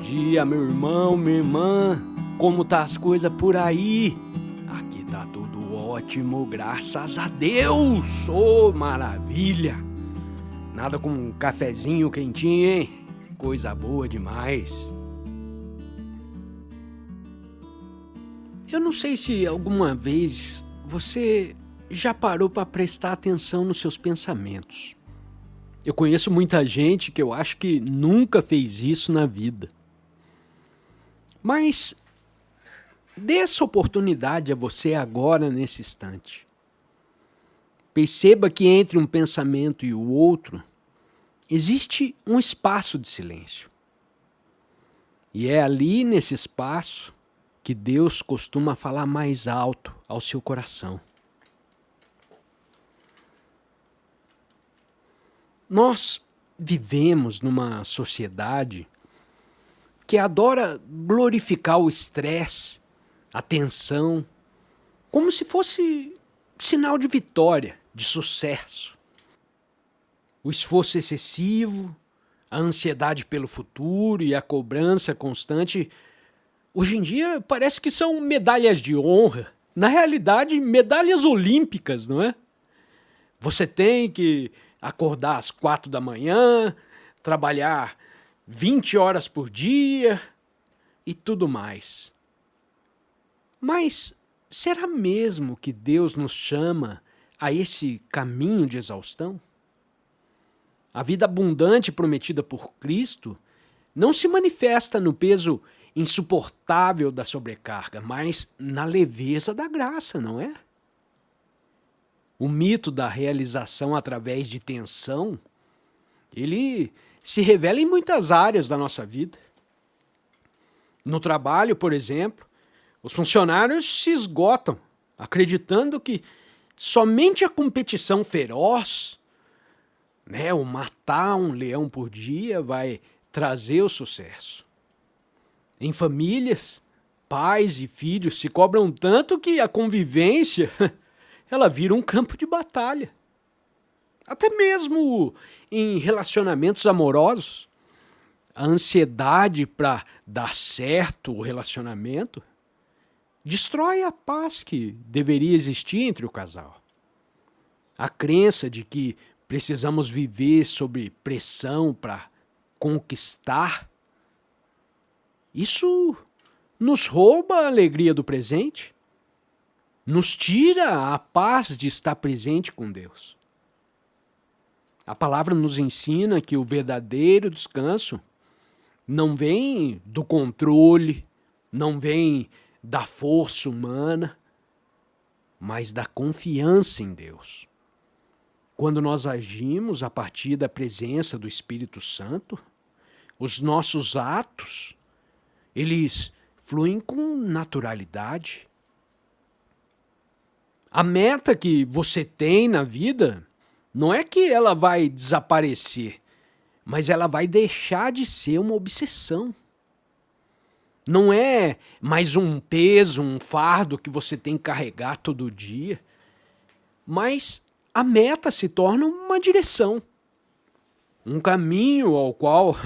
dia, meu irmão, minha irmã. Como tá as coisas por aí? Aqui tá tudo ótimo, graças a Deus. Ô, maravilha. Nada como um cafezinho quentinho, hein? Coisa boa demais. Eu não sei se alguma vez você já parou para prestar atenção nos seus pensamentos. Eu conheço muita gente que eu acho que nunca fez isso na vida. Mas dê essa oportunidade a você agora, nesse instante. Perceba que entre um pensamento e o outro, existe um espaço de silêncio. E é ali, nesse espaço, que Deus costuma falar mais alto ao seu coração. Nós vivemos numa sociedade que adora glorificar o estresse, a tensão, como se fosse sinal de vitória, de sucesso. O esforço excessivo, a ansiedade pelo futuro e a cobrança constante, hoje em dia parece que são medalhas de honra. Na realidade, medalhas olímpicas, não é? Você tem que acordar às 4 da manhã, trabalhar 20 horas por dia e tudo mais. Mas será mesmo que Deus nos chama a esse caminho de exaustão? A vida abundante prometida por Cristo não se manifesta no peso insuportável da sobrecarga, mas na leveza da graça, não é? O mito da realização através de tensão, ele se revela em muitas áreas da nossa vida. No trabalho, por exemplo, os funcionários se esgotam, acreditando que somente a competição feroz, o matar um leão por dia, vai trazer o sucesso. Em famílias, pais e filhos se cobram tanto que a convivência ela vira um campo de batalha. Até mesmo em relacionamentos amorosos, a ansiedade para dar certo o relacionamento destrói a paz que deveria existir entre o casal. A crença de que precisamos viver sob pressão para conquistar, isso nos rouba a alegria do presente, nos tira a paz de estar presente com Deus. A palavra nos ensina que o verdadeiro descanso não vem do controle, não vem da força humana, mas da confiança em Deus. Quando nós agimos a partir da presença do Espírito Santo, os nossos atos, eles fluem com naturalidade. A meta que você tem na vida não é que ela vai desaparecer, mas ela vai deixar de ser uma obsessão. Não é mais um peso, um fardo que você tem que carregar todo dia, mas a meta se torna uma direção, um caminho ao qual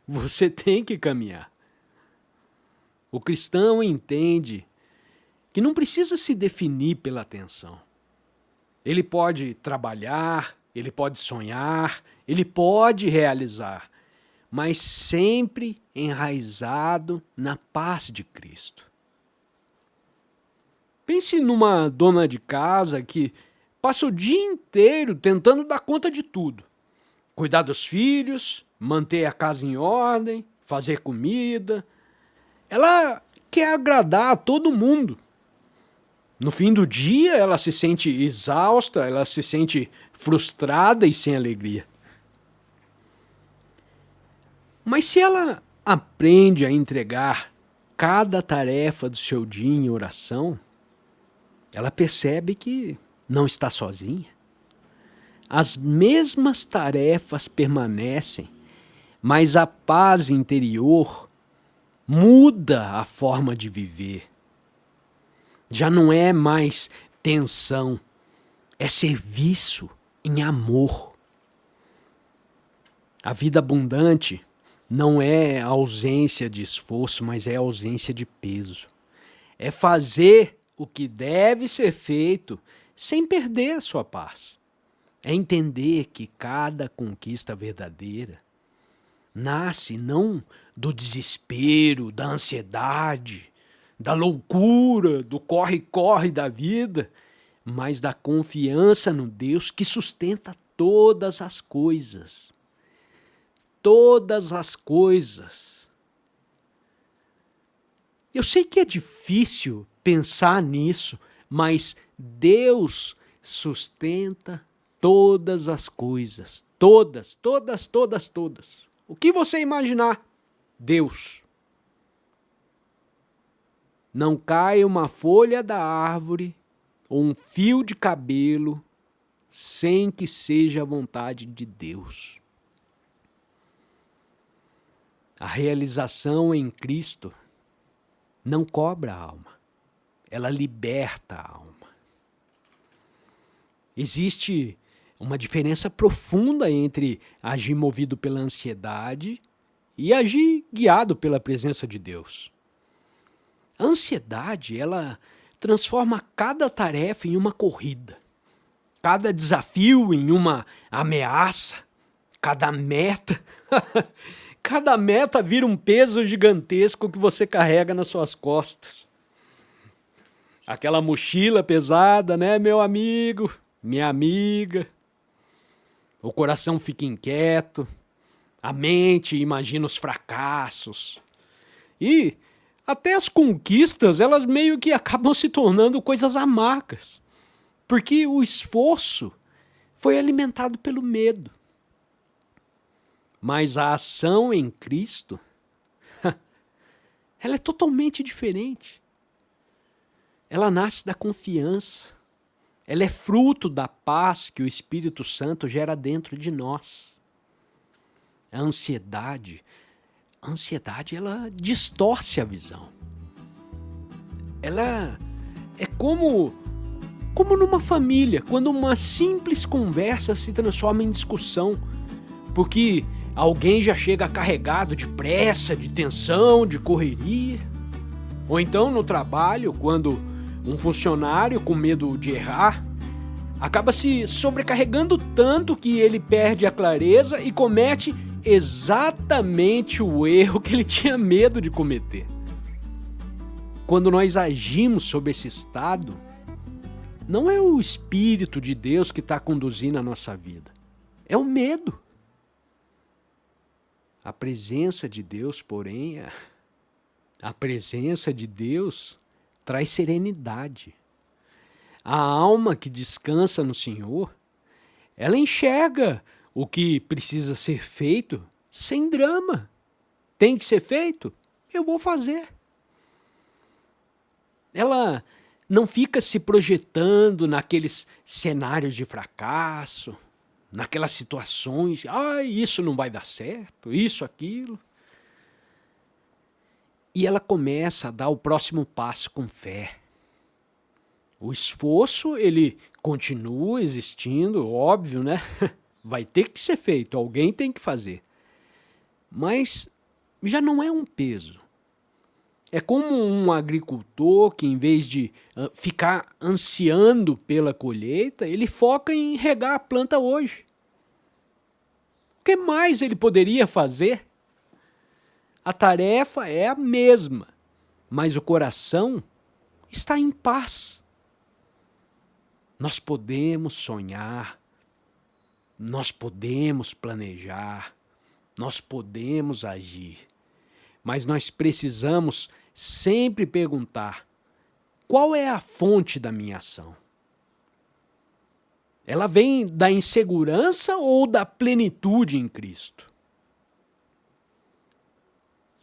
você tem que caminhar. O cristão entende que não precisa se definir pela atenção. Ele pode trabalhar, ele pode sonhar, ele pode realizar, mas sempre enraizado na paz de Cristo. Pense numa dona de casa que passa o dia inteiro tentando dar conta de tudo. Cuidar dos filhos, manter a casa em ordem, fazer comida. Ela quer agradar a todo mundo. No fim do dia, ela se sente exausta, ela se sente frustrada e sem alegria. Mas se ela aprende a entregar cada tarefa do seu dia em oração, ela percebe que não está sozinha. As mesmas tarefas permanecem, mas a paz interior muda a forma de viver. Já não é mais tensão, é serviço em amor. A vida abundante não é ausência de esforço, mas é ausência de peso. É fazer o que deve ser feito sem perder a sua paz. É entender que cada conquista verdadeira nasce não do desespero, da ansiedade, da loucura, do corre-corre da vida, mas da confiança no Deus que sustenta todas as coisas. Todas as coisas. Eu sei que é difícil pensar nisso, mas Deus sustenta todas as coisas. Todas, todas, todas, todas. O que você imaginar, Deus. Não cai uma folha da árvore ou um fio de cabelo sem que seja a vontade de Deus. A realização em Cristo não cobra a alma, ela liberta a alma. Existe uma diferença profunda entre agir movido pela ansiedade e agir guiado pela presença de Deus. A ansiedade, ela transforma cada tarefa em uma corrida, cada desafio em uma ameaça, cada meta cada meta vira um peso gigantesco que você carrega nas suas costas. Aquela mochila pesada, né, meu amigo, minha amiga. O coração fica inquieto, a mente imagina os fracassos. E até as conquistas, elas meio que acabam se tornando coisas amargas. Porque o esforço foi alimentado pelo medo. Mas a ação em Cristo, ela é totalmente diferente. Ela nasce da confiança. Ela é fruto da paz que o Espírito Santo gera dentro de nós. A ansiedade, ela distorce a visão. Ela é como numa família, quando uma simples conversa se transforma em discussão, porque alguém já chega carregado de pressa, de tensão, de correria. Ou então no trabalho, quando um funcionário com medo de errar acaba se sobrecarregando tanto que ele perde a clareza e comete exatamente o erro que ele tinha medo de cometer. Quando nós agimos sob esse estado, não é o Espírito de Deus que está conduzindo a nossa vida, é o medo. A presença de Deus, porém, a presença de Deus traz serenidade. A alma que descansa no Senhor, ela enxerga o que precisa ser feito sem drama. Tem que ser feito? Eu vou fazer. Ela não fica se projetando naqueles cenários de fracasso, naquelas situações, isso não vai dar certo, isso, aquilo. E ela começa a dar o próximo passo com fé. O esforço, ele continua existindo, óbvio, né? Vai ter que ser feito, alguém tem que fazer. Mas já não é um peso. É como um agricultor que, em vez de ficar ansiando pela colheita, ele foca em regar a planta hoje. O que mais ele poderia fazer? A tarefa é a mesma, mas o coração está em paz. Nós podemos sonhar, nós podemos planejar, nós podemos agir, mas nós precisamos sempre perguntar: qual é a fonte da minha ação? Ela vem da insegurança ou da plenitude em Cristo?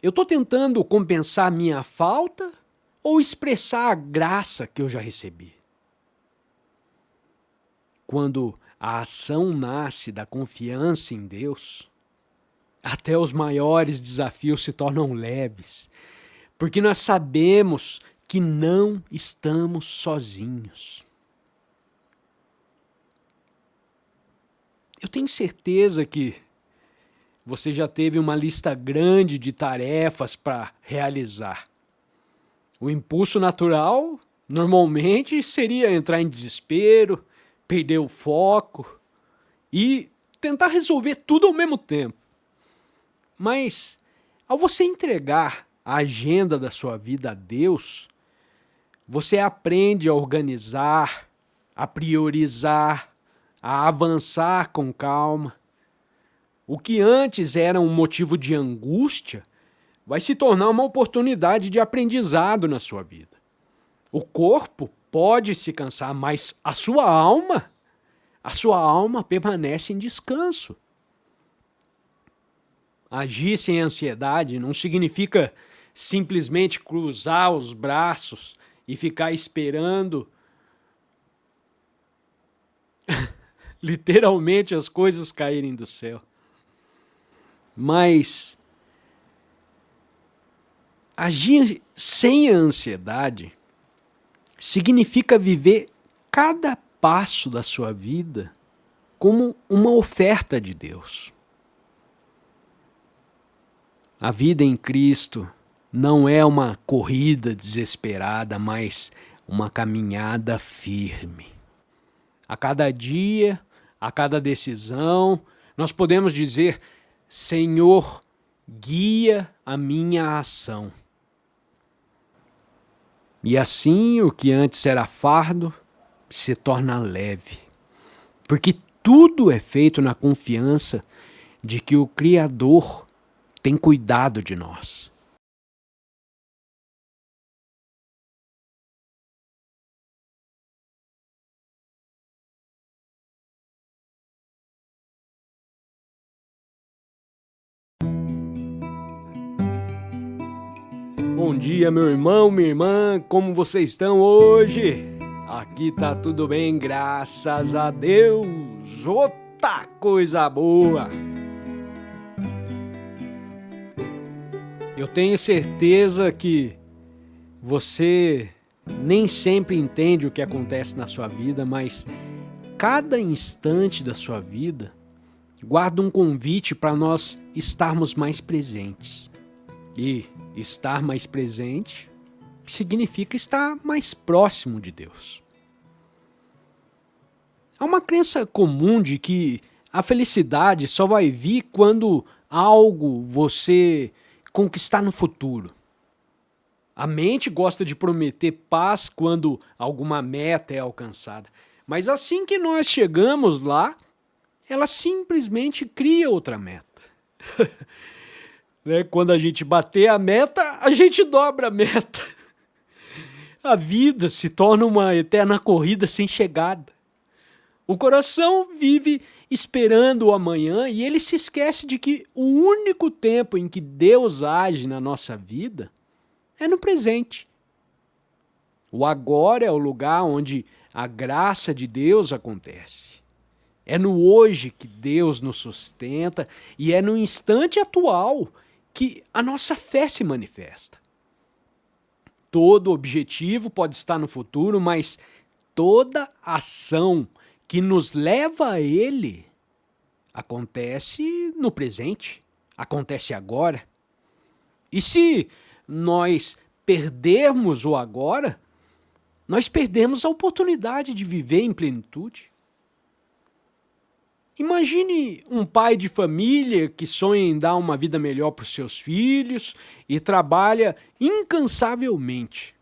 Eu estou tentando compensar minha falta ou expressar a graça que eu já recebi? Quando a ação nasce da confiança em Deus, até os maiores desafios se tornam leves, porque nós sabemos que não estamos sozinhos. Eu tenho certeza que você já teve uma lista grande de tarefas para realizar. O impulso natural, normalmente, seria entrar em desespero, perder o foco e tentar resolver tudo ao mesmo tempo. Mas, ao você entregar a agenda da sua vida a Deus, você aprende a organizar, a priorizar, a avançar com calma. O que antes era um motivo de angústia vai se tornar uma oportunidade de aprendizado na sua vida. O corpo pode se cansar, mas a sua alma permanece em descanso. Agir sem ansiedade não significa simplesmente cruzar os braços e ficar esperando literalmente as coisas caírem do céu. Mas agir sem a ansiedade significa viver cada passo da sua vida como uma oferta de Deus. A vida em Cristo não é uma corrida desesperada, mas uma caminhada firme. A cada dia, a cada decisão, nós podemos dizer: Senhor, guia a minha ação. E assim o que antes era fardo se torna leve. Porque tudo é feito na confiança de que o Criador tem cuidado de nós. Bom dia, meu irmão, minha irmã, como vocês estão hoje? Aqui tá tudo bem, graças a Deus. Outra coisa boa! Eu tenho certeza que você nem sempre entende o que acontece na sua vida, mas cada instante da sua vida guarda um convite para nós estarmos mais presentes. E estar mais presente significa estar mais próximo de Deus. Há uma crença comum de que a felicidade só vai vir quando algo você conquistar no futuro. A mente gosta de prometer paz quando alguma meta é alcançada. Mas assim que nós chegamos lá, ela simplesmente cria outra meta. Quando a gente bater a meta, a gente dobra a meta. A vida se torna uma eterna corrida sem chegada. O coração vive esperando o amanhã e ele se esquece de que o único tempo em que Deus age na nossa vida é no presente. O agora é o lugar onde a graça de Deus acontece. É no hoje que Deus nos sustenta e é no instante atual que a nossa fé se manifesta. Todo objetivo pode estar no futuro, mas toda ação que nos leva a ele acontece no presente, acontece agora. E se nós perdermos o agora, nós perdemos a oportunidade de viver em plenitude. Imagine um pai de família que sonha em dar uma vida melhor para os seus filhos e trabalha incansavelmente.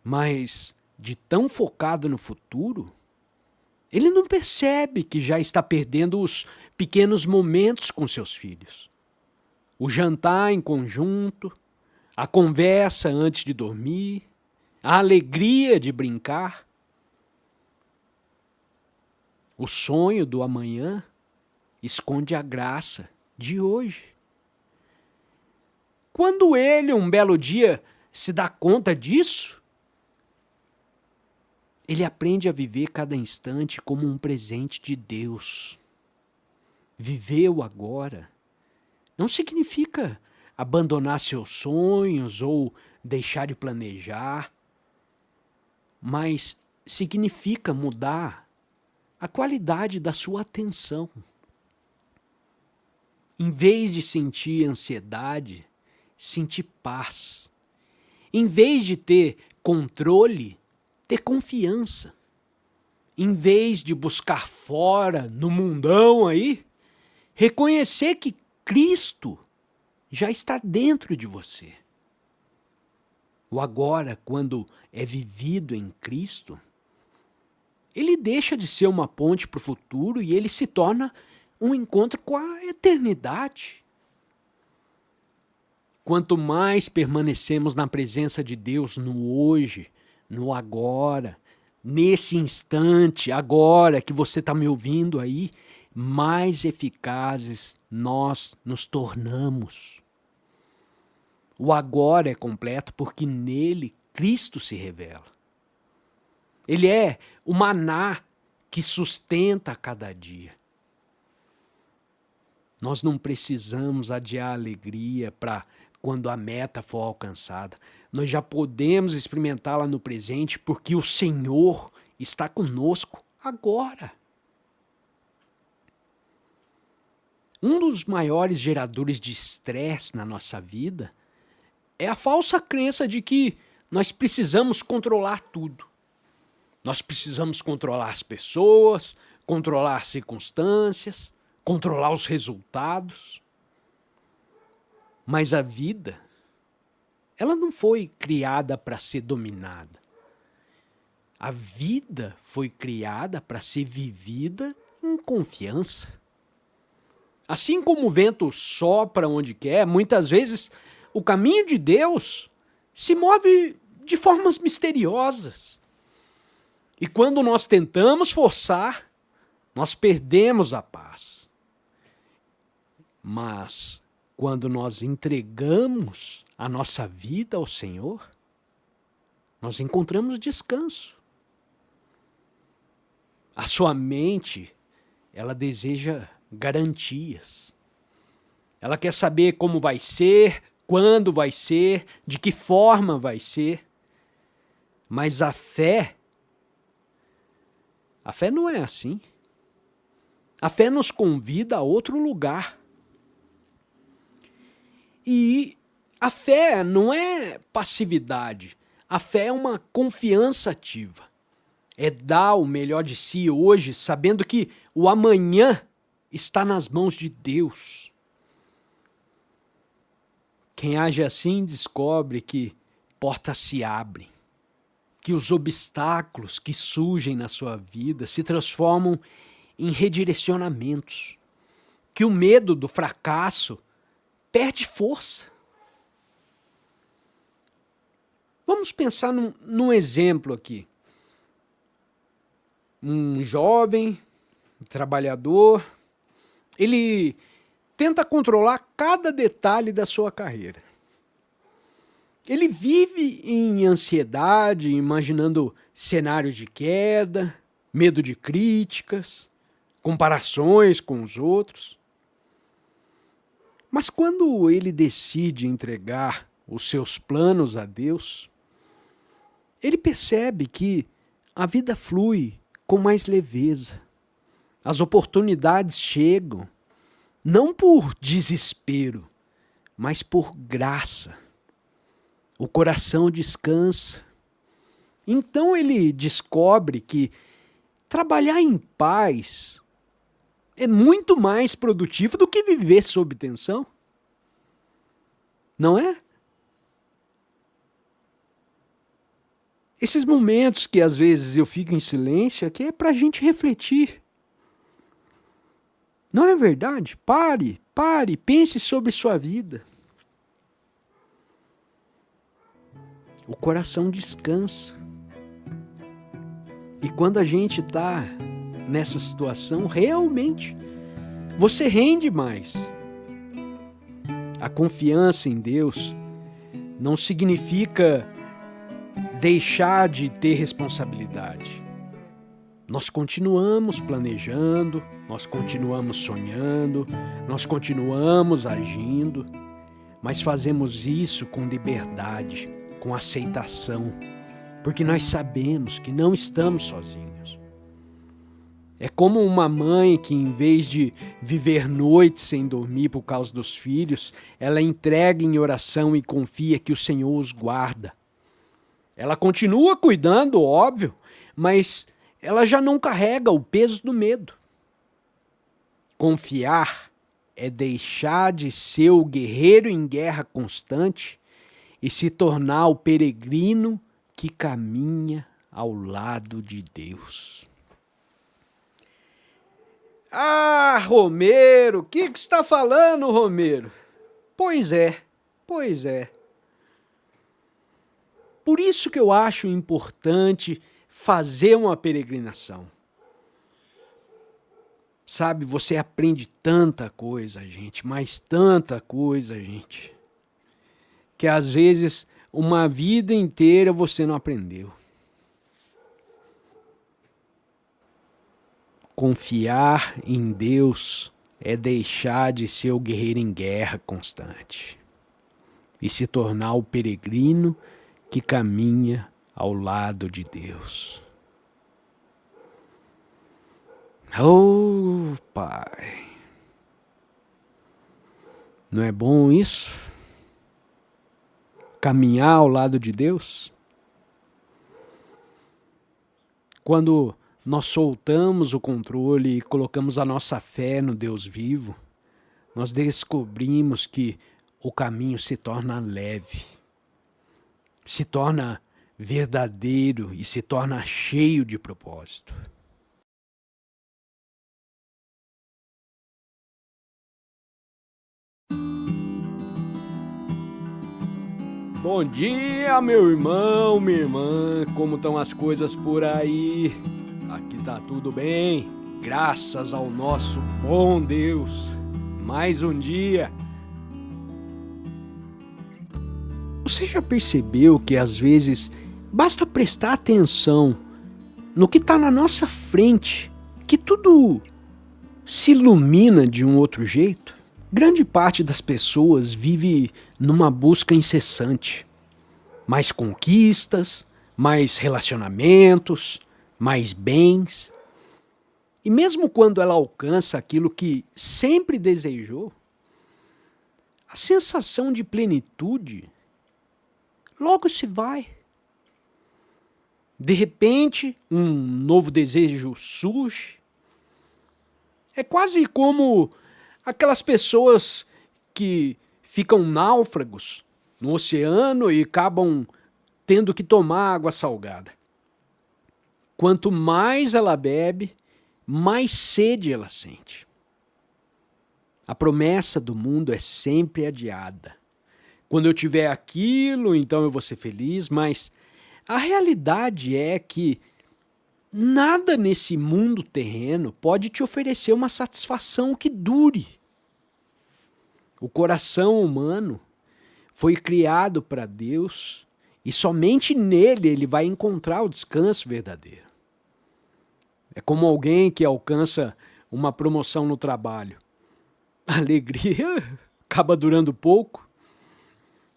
Mas, de tão focado no futuro, ele não percebe que já está perdendo os pequenos momentos com seus filhos. O jantar em conjunto, a conversa antes de dormir, a alegria de brincar. O sonho do amanhã esconde a graça de hoje. Quando ele, um belo dia, se dá conta disso, ele aprende a viver cada instante como um presente de Deus. Viver o agora não significa abandonar seus sonhos ou deixar de planejar, mas significa mudar a qualidade da sua atenção. Em vez de sentir ansiedade, sentir paz. Em vez de ter controle, ter confiança. Em vez de buscar fora, no mundão aí, reconhecer que Cristo já está dentro de você. O agora, quando é vivido em Cristo, ele deixa de ser uma ponte para o futuro e ele se torna um encontro com a eternidade. Quanto mais permanecemos na presença de Deus no hoje, no agora, nesse instante, agora que você está me ouvindo aí, mais eficazes nós nos tornamos. O agora é completo porque nele Cristo se revela. Ele é o maná que sustenta a cada dia. Nós não precisamos adiar a alegria para quando a meta for alcançada. Nós já podemos experimentá-la no presente porque o Senhor está conosco agora. Um dos maiores geradores de estresse na nossa vida é a falsa crença de que nós precisamos controlar tudo. Nós precisamos controlar as pessoas, controlar as circunstâncias, controlar os resultados. Mas a vida, ela não foi criada para ser dominada. A vida foi criada para ser vivida em confiança. Assim como o vento sopra onde quer, muitas vezes o caminho de Deus se move de formas misteriosas. E quando nós tentamos forçar, nós perdemos a paz. Mas quando nós entregamos a nossa vida ao Senhor, nós encontramos descanso. A sua mente, ela deseja garantias. Ela quer saber como vai ser, quando vai ser, de que forma vai ser. Mas a fé não é assim. A fé nos convida a outro lugar. E a fé não é passividade. A fé é uma confiança ativa. É dar o melhor de si hoje, sabendo que o amanhã está nas mãos de Deus. Quem age assim descobre que portas se abrem, que os obstáculos que surgem na sua vida se transformam em redirecionamentos, que o medo do fracasso perde força. Vamos pensar num exemplo aqui. Um jovem, trabalhador, ele tenta controlar cada detalhe da sua carreira. Ele vive em ansiedade, imaginando cenários de queda, medo de críticas, comparações com os outros. Mas quando ele decide entregar os seus planos a Deus, ele percebe que a vida flui com mais leveza. As oportunidades chegam, não por desespero, mas por graça. O coração descansa. Então ele descobre que trabalhar em paz é muito mais produtivo do que viver sob tensão. Não é? Esses momentos que às vezes eu fico em silêncio aqui é para a gente refletir. Não é verdade? Pare, pense sobre sua vida. O coração descansa. E quando a gente está nessa situação, realmente, você rende mais. A confiança em Deus não significa deixar de ter responsabilidade. Nós continuamos planejando, nós continuamos sonhando, nós continuamos agindo, mas fazemos isso com liberdade, com aceitação, porque nós sabemos que não estamos sozinhos. É como uma mãe que, em vez de viver noites sem dormir por causa dos filhos, ela entrega em oração e confia que o Senhor os guarda. Ela continua cuidando, óbvio, mas ela já não carrega o peso do medo. Confiar é deixar de ser o guerreiro em guerra constante e se tornar o peregrino que caminha ao lado de Deus. Ah, Romero, o que você está falando, Romero? Pois é. Por isso que eu acho importante fazer uma peregrinação. Sabe, você aprende tanta coisa, gente, mas tanta coisa, gente, que às vezes uma vida inteira você não aprendeu. Confiar em Deus é deixar de ser o guerreiro em guerra constante e se tornar o peregrino que caminha ao lado de Deus. Oh, Pai, não é bom isso? Caminhar ao lado de Deus? Quando nós soltamos o controle e colocamos a nossa fé no Deus vivo, nós descobrimos que o caminho se torna leve, se torna verdadeiro e se torna cheio de propósito. Bom dia, meu irmão, minha irmã, como estão as coisas por aí? Aqui tá tudo bem, graças ao nosso bom Deus. Mais um dia. Você já percebeu que às vezes basta prestar atenção no que está na nossa frente, que tudo se ilumina de um outro jeito? Grande parte das pessoas vive numa busca incessante. Mais conquistas, mais relacionamentos, mais bens. E mesmo quando ela alcança aquilo que sempre desejou, a sensação de plenitude logo se vai. De repente, um novo desejo surge. É quase como aquelas pessoas que ficam náufragos no oceano e acabam tendo que tomar água salgada. Quanto mais ela bebe, mais sede ela sente. A promessa do mundo é sempre adiada. Quando eu tiver aquilo, então eu vou ser feliz, mas a realidade é que nada nesse mundo terreno pode te oferecer uma satisfação que dure. O coração humano foi criado para Deus e somente nele ele vai encontrar o descanso verdadeiro. É como alguém que alcança uma promoção no trabalho. A alegria acaba durando pouco,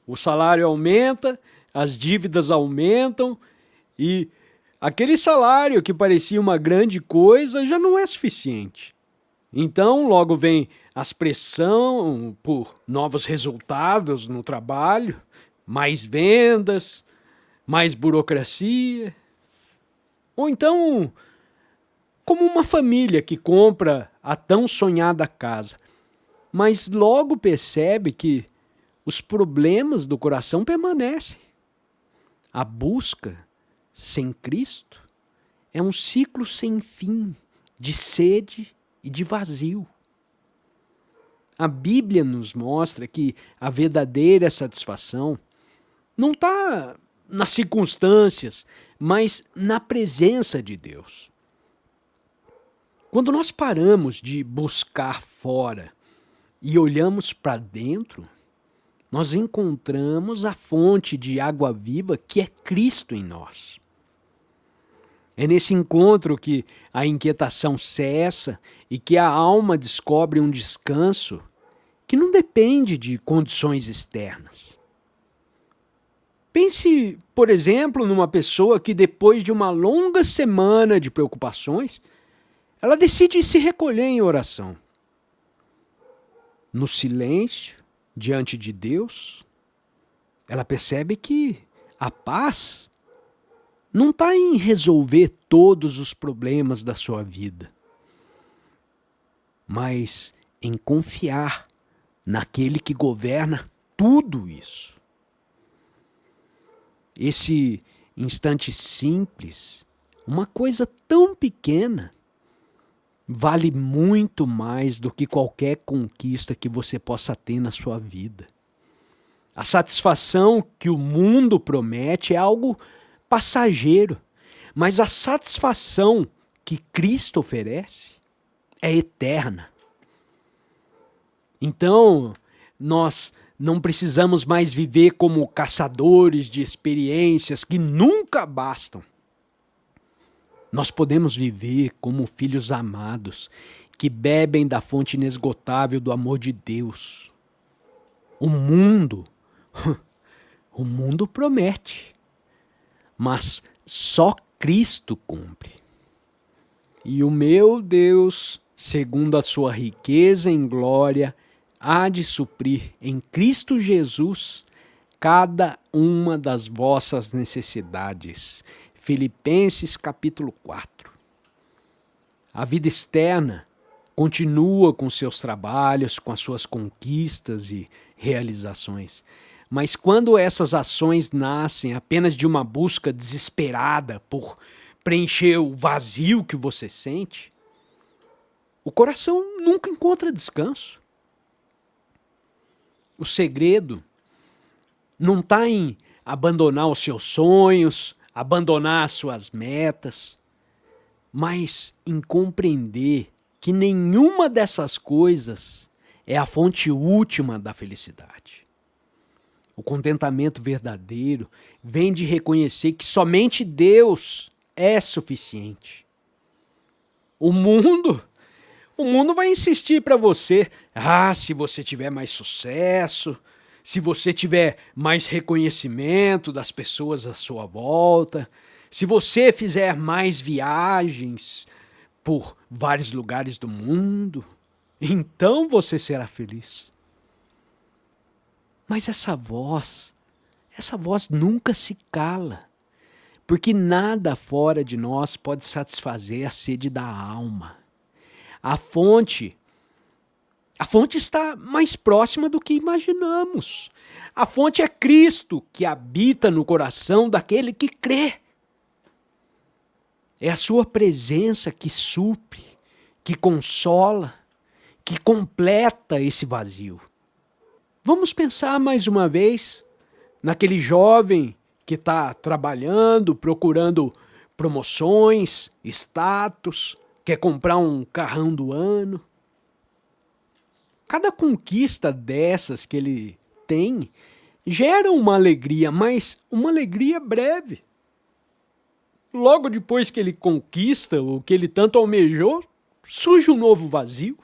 o salário aumenta, as dívidas aumentam e aquele salário que parecia uma grande coisa já não é suficiente. Então logo vem as pressão por novos resultados no trabalho, mais vendas, mais burocracia. Ou então, como uma família que compra a tão sonhada casa, mas logo percebe que os problemas do coração permanecem. A busca sem Cristo é um ciclo sem fim de sede e de vazio. A Bíblia nos mostra que a verdadeira satisfação não está nas circunstâncias, mas na presença de Deus. Quando nós paramos de buscar fora e olhamos para dentro, nós encontramos a fonte de água viva que é Cristo em nós. É nesse encontro que a inquietação cessa e que a alma descobre um descanso que não depende de condições externas. Pense, por exemplo, numa pessoa que depois de uma longa semana de preocupações, ela decide se recolher em oração. No silêncio, diante de Deus, ela percebe que a paz não está em resolver todos os problemas da sua vida, mas em confiar naquele que governa tudo isso. Esse instante simples, uma coisa tão pequena, vale muito mais do que qualquer conquista que você possa ter na sua vida. A satisfação que o mundo promete é algo passageiro, mas a satisfação que Cristo oferece é eterna. Então, nós não precisamos mais viver como caçadores de experiências que nunca bastam. Nós podemos viver como filhos amados, que bebem da fonte inesgotável do amor de Deus. O mundo promete, mas só Cristo cumpre. E o meu Deus, segundo a sua riqueza em glória, há de suprir em Cristo Jesus cada uma das vossas necessidades. Filipenses capítulo 4. A vida externa continua com seus trabalhos, com as suas conquistas e realizações. Mas quando essas ações nascem apenas de uma busca desesperada por preencher o vazio que você sente, o coração nunca encontra descanso. O segredo não está em abandonar os seus sonhos, abandonar as suas metas, mas em compreender que nenhuma dessas coisas é a fonte última da felicidade. O contentamento verdadeiro vem de reconhecer que somente Deus é suficiente. O mundo vai insistir para você, se você tiver mais sucesso, se você tiver mais reconhecimento das pessoas à sua volta, se você fizer mais viagens por vários lugares do mundo, então você será feliz. Mas essa voz nunca se cala, porque nada fora de nós pode satisfazer a sede da alma. A fonte está mais próxima do que imaginamos. A fonte é Cristo, que habita no coração daquele que crê. É a sua presença que supre, que consola, que completa esse vazio. Vamos pensar mais uma vez naquele jovem que está trabalhando, procurando promoções, status, quer comprar um carrão do ano. Cada conquista dessas que ele tem gera uma alegria, mas uma alegria breve. Logo depois que ele conquista o que ele tanto almejou, surge um novo vazio.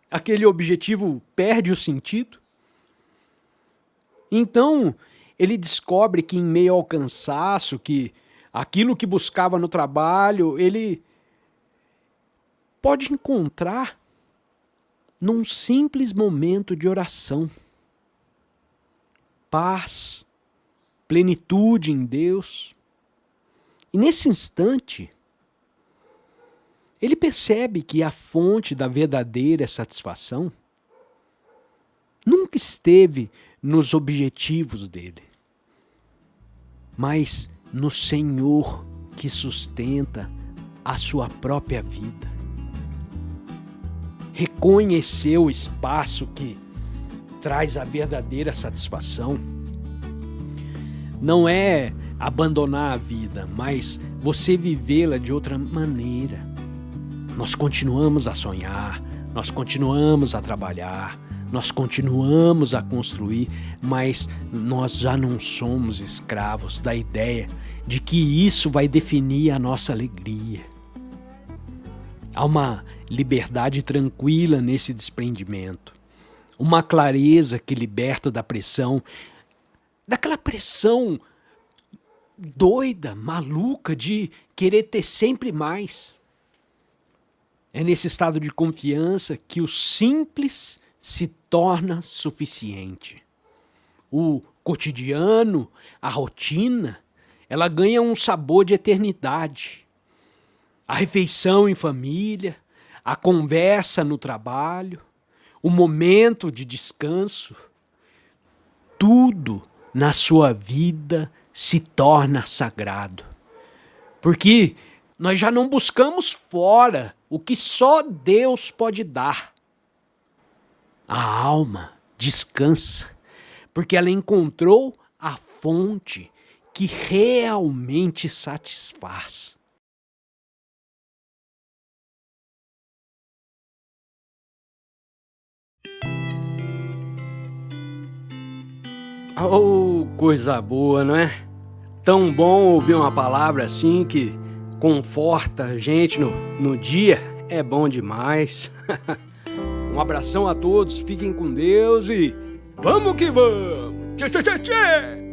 Aquele objetivo perde o sentido. Então, ele descobre que em meio ao cansaço, que aquilo que buscava no trabalho, ele pode encontrar num simples momento de oração. Paz, plenitude em Deus. E nesse instante, ele percebe que a fonte da verdadeira satisfação nunca esteve nos objetivos dele, mas no Senhor que sustenta a sua própria vida. Reconhecer o espaço que traz a verdadeira satisfação não é abandonar a vida, mas você vivê-la de outra maneira. Nós continuamos a sonhar, nós continuamos a trabalhar, nós continuamos a construir, mas nós já não somos escravos da ideia de que isso vai definir a nossa alegria. Há uma liberdade tranquila nesse desprendimento, uma clareza que liberta da pressão, daquela pressão doida, maluca de querer ter sempre mais. É nesse estado de confiança que o simples se torna suficiente. O cotidiano, a rotina, ela ganha um sabor de eternidade. A refeição em família, a conversa no trabalho, o momento de descanso, tudo na sua vida se torna sagrado. Porque nós já não buscamos fora o que só Deus pode dar. A alma descansa, porque ela encontrou a fonte que realmente satisfaz. Oh, coisa boa, não é? Tão bom ouvir uma palavra assim que conforta a gente no dia. É bom demais. Um abração a todos, fiquem com Deus e vamos que vamos! Tchê, tchê, tchê, tchê!